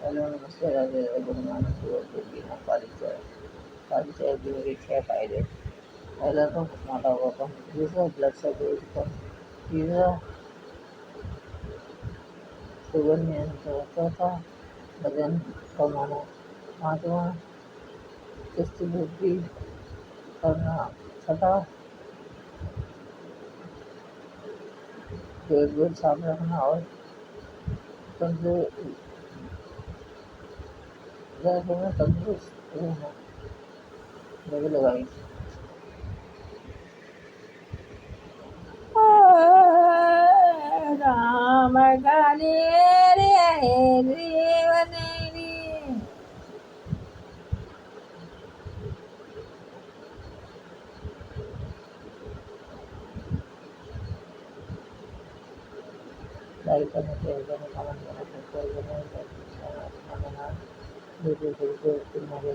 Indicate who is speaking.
Speaker 1: Allora non sera bagaimana tuh bina Paricha Riksha pilot. Allora mata apa? Bisa blood sugar itu, bisa sugar नियंत्रण था वजन कमाना पांचवा चुस्त वृद्धि करना छठा पेट वेट साफ रखना और तंदुरुस्त रहना लगे लगाई राम गाने रे जीवन लाइक करना शेयर करना कमेंट करना सब्सक्राइब करना लाइक करना दूसरे से तुम्हारे